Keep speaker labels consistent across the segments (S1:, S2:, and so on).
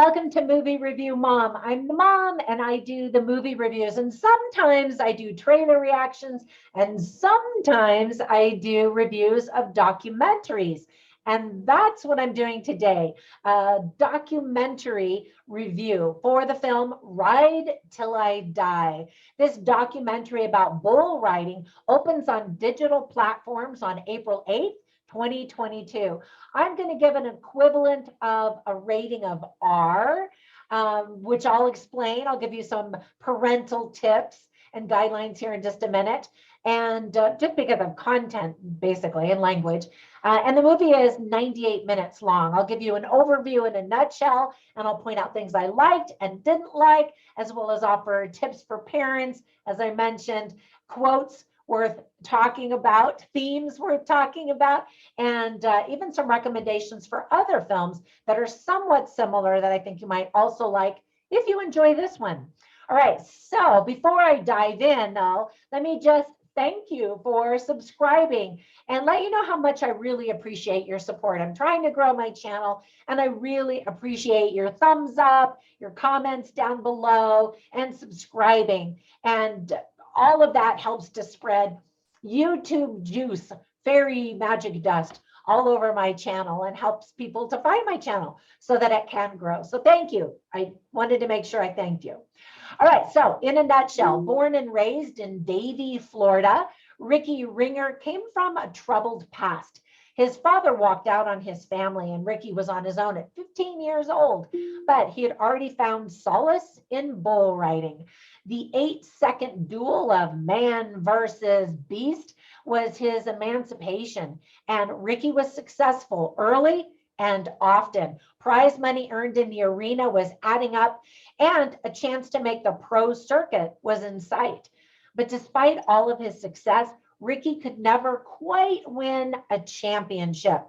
S1: welcome to Movie Review Mom. I'm the mom and I do the movie reviews, and sometimes I do trailer reactions and sometimes I do reviews of documentaries. And that's what I'm doing today, a documentary review for the film Ride Till I Die. This documentary about bull riding opens on digital platforms on April 8th, 2022. I'm going to give an equivalent of a rating of R, which I'll explain. I'll give you some parental tips and guidelines here in just a minute. And just because of content, basically, and language. And the movie is 98 minutes long. I'll give you an overview in a nutshell, and I'll point out things I liked and didn't like, as well as offer tips for parents, as I mentioned, quotes worth talking about, themes worth talking about, and even some recommendations for other films that are somewhat similar that I think you might also like if you enjoy this one. All right, so before I dive in, though, let me just thank you for subscribing and let you know how much I really appreciate your support. I'm trying to grow my channel, and I really appreciate your thumbs up, your comments down below, and subscribing. And all of that helps to spread YouTube juice, fairy magic dust all over my channel and helps people to find my channel so that it can grow. So thank you. I wanted to make sure I thanked you. All right, so in a nutshell, born and raised in Davie, Florida, Ricky Ringer came from a troubled past. His father walked out on his family, and Ricky was on his own at 15 years old, but he had already found solace in bull riding. The 8-second duel of man versus beast was his emancipation, and Ricky was successful early and often. Prize money earned in the arena was adding up, and a chance to make the pro circuit was in sight. But despite all of his success, Ricky could never quite win a championship.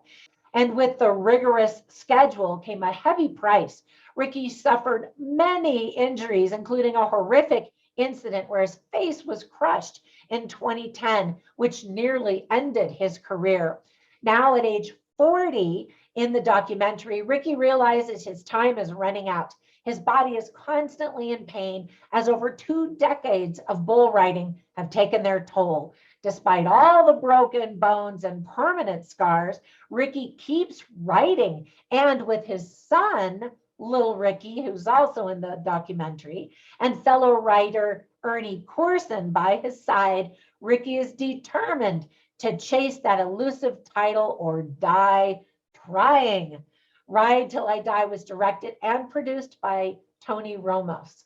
S1: And with the rigorous schedule came a heavy price. Ricky suffered many injuries, including a horrific incident where his face was crushed in 2010, which nearly ended his career. Now at age 40 in the documentary, Ricky realizes his time is running out. His body is constantly in pain as over 2 decades of bull riding have taken their toll. Despite all the broken bones and permanent scars, Ricky keeps riding. And with his son, little Ricky, who's also in the documentary, and fellow rider 𝗵𝗄𝗃 by his side, Ricky is determined to chase that elusive title or die trying. Ride Till I Die was directed and produced by Tony Ramos.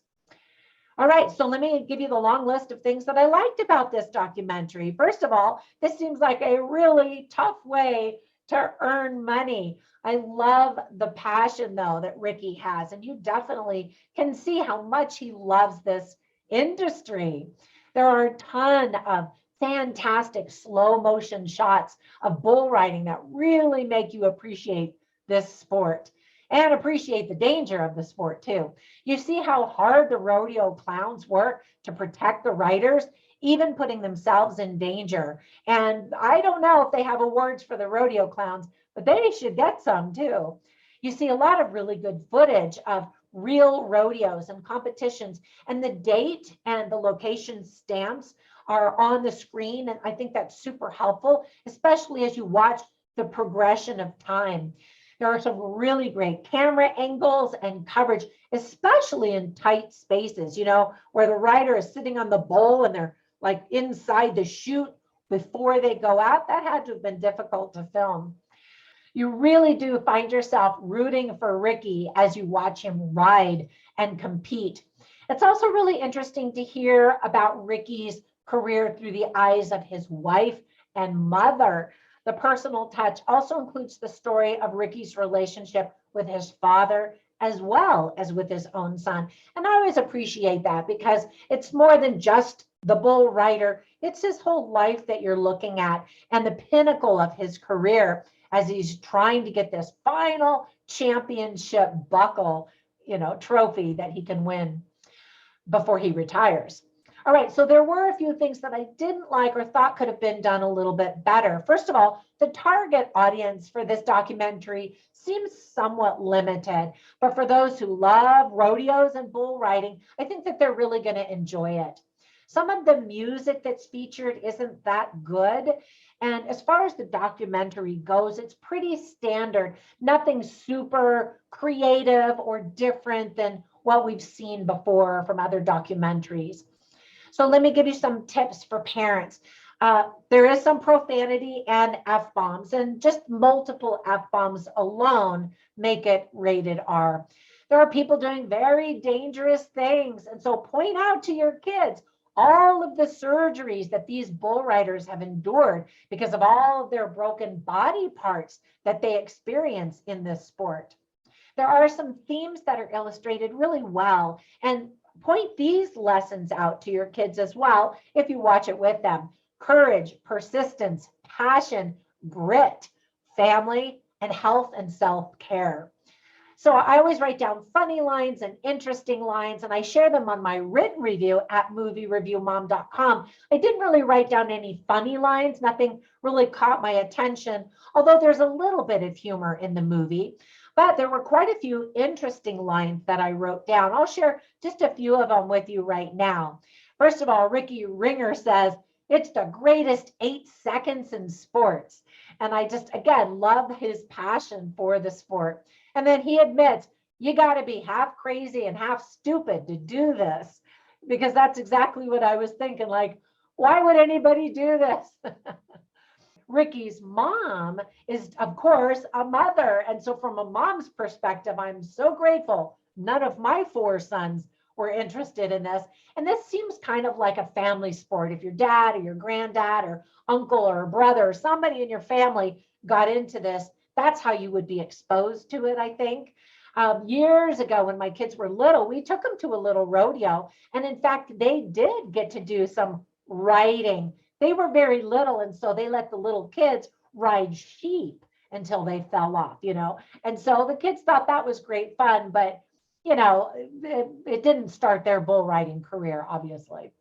S1: All right, so let me give you the long list of things that I liked about this documentary. First of all, this seems like a really tough way to earn money. I love the passion, though, that Ricky has, and you definitely can see how much he loves this industry. There are a ton of fantastic slow motion shots of bull riding that really make you appreciate this sport and appreciate the danger of the sport too. You see how hard the rodeo clowns work to protect the riders, even putting themselves in danger. And I don't know if they have awards for the rodeo clowns, but they should get some too. You see a lot of really good footage of real rodeos and competitions, and the date and the location stamps are on the screen. And I think that's super helpful, especially as you watch the progression of time. There are some really great camera angles and coverage, especially in tight spaces, you know, where the rider is sitting on the bull and they're like inside the chute before they go out. That had to have been difficult to film. You really do find yourself rooting for Ricky as you watch him ride and compete. It's also really interesting to hear about Ricky's career through the eyes of his wife and mother. The personal touch also includes the story of Ricky's relationship with his father as well as with his own son. And I always appreciate that because it's more than just the bull rider. It's his whole life that you're looking at and the pinnacle of his career as he's trying to get this final championship buckle, you know, trophy that he can win before he retires. All right, so there were a few things that I didn't like or thought could have been done a little bit better. First of all, the target audience for this documentary seems somewhat limited, but for those who love rodeos and bull riding, I think that they're really going to enjoy it. Some of the music that's featured isn't that good. And as far as the documentary goes, it's pretty standard, nothing super creative or different than what we've seen before from other documentaries. So let me give you some tips for parents. There is some profanity and F-bombs, and just multiple F-bombs alone make it rated R. There are people doing very dangerous things. And so point out to your kids all of the surgeries that these bull riders have endured because of all of their broken body parts that they experience in this sport. There are some themes that are illustrated really well, and point these lessons out to your kids as well if you watch it with them. Courage, persistence, passion, grit, family, and health and self-care. So I always write down funny lines and interesting lines, and I share them on my written review at moviereviewmom.com. I didn't really write down any funny lines. Nothing really caught my attention, although there's a little bit of humor in the movie. But there were quite a few interesting lines that I wrote down. I'll share just a few of them with you right now. First of all, Ricky Ringer says, "It's the greatest 8 seconds in sports." And I just, again, love his passion for the sport. And then he admits, you got to be half crazy and half stupid to do this, because that's exactly what I was thinking. Like, why would anybody do this? Ricky's mom is, of course, a mother. And so from a mom's perspective, I'm so grateful none of my 4 sons were interested in this. And this seems kind of like a family sport. If your dad or your granddad or uncle or brother or somebody in your family got into this, that's how you would be exposed to it, I think. Years ago, when my kids were little, we took them to a little rodeo. And in fact, they did get to do some riding. They were very little, and so they let the little kids ride sheep until they fell off, And so the kids thought that was great fun, but, it didn't start their bull riding career, obviously.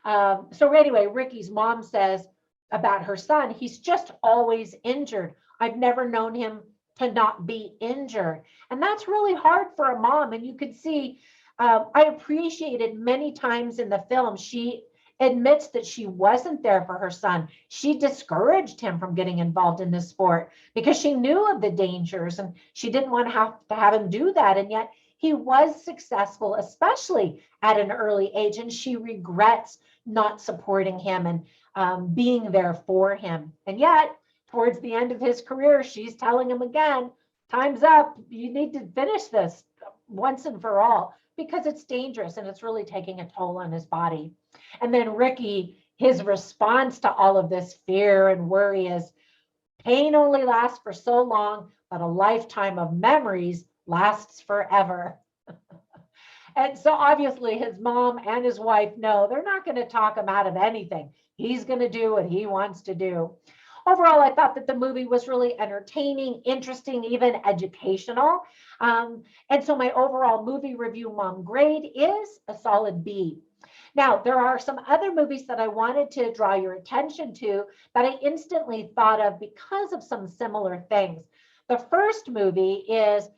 S1: So anyway, Ricky's mom says about her son, he's just always injured. I've never known him to not be injured. And that's really hard for a mom. And you could see, I appreciated many times in the film, she admits that she wasn't there for her son. She discouraged him from getting involved in this sport because she knew of the dangers and she didn't want to have him do that. And yet he was successful, especially at an early age. And she regrets not supporting him and being there for him. And yet, towards the end of his career, she's telling him again, time's up. You need to finish this once and for all, because it's dangerous and it's really taking a toll on his body. And then Ricky, his response to all of this fear and worry is, pain only lasts for so long, but a lifetime of memories lasts forever. And so obviously his mom and his wife know they're not going to talk him out of anything. He's going to do what he wants to do. Overall, I thought that the movie was really entertaining, interesting, even educational. And so my overall movie review mom grade is a solid B. Now, there are some other movies that I wanted to draw your attention to that I instantly thought of because of some similar things. The first movie is,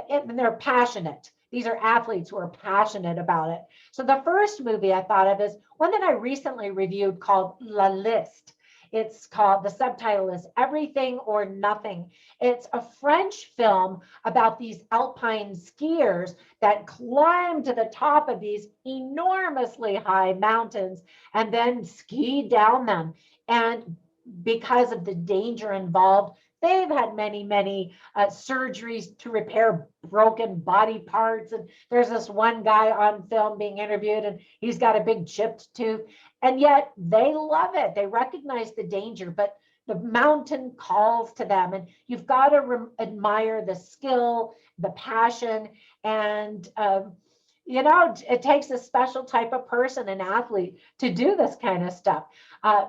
S1: and they're passionate. These are athletes who are passionate about it. So the first movie I thought of is one that I recently reviewed called La Liste. It's called, the subtitle is Everything or Nothing. It's a French film about these alpine skiers that climb to the top of these enormously high mountains and then ski down them. And because of the danger involved, they've had many surgeries to repair broken body parts. And there's this one guy on film being interviewed, and he's got a big chipped tooth. And yet they love it. They recognize the danger, but the mountain calls to them. And you've got to admire the skill, the passion, and it takes a special type of person, an athlete, to do this kind of stuff.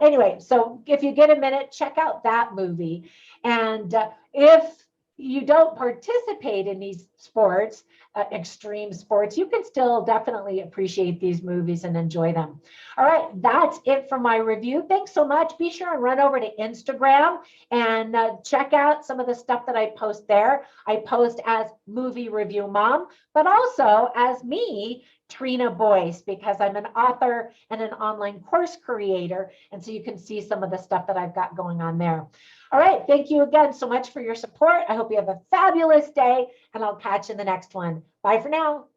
S1: Anyway, so if you get a minute, check out that movie. And if you don't participate in these sports, extreme sports, you can still definitely appreciate these movies and enjoy them. All right, that's it for my review. Thanks so much. Be sure and run over to Instagram and check out some of the stuff that I post there. I post as Movie Review Mom, but also as me, Trina Boice, because I'm an author and an online course creator. And so you can see some of the stuff that I've got going on there. All right. Thank you again so much for your support. I hope you have a fabulous day, and I'll catch you in the next one. Bye for now.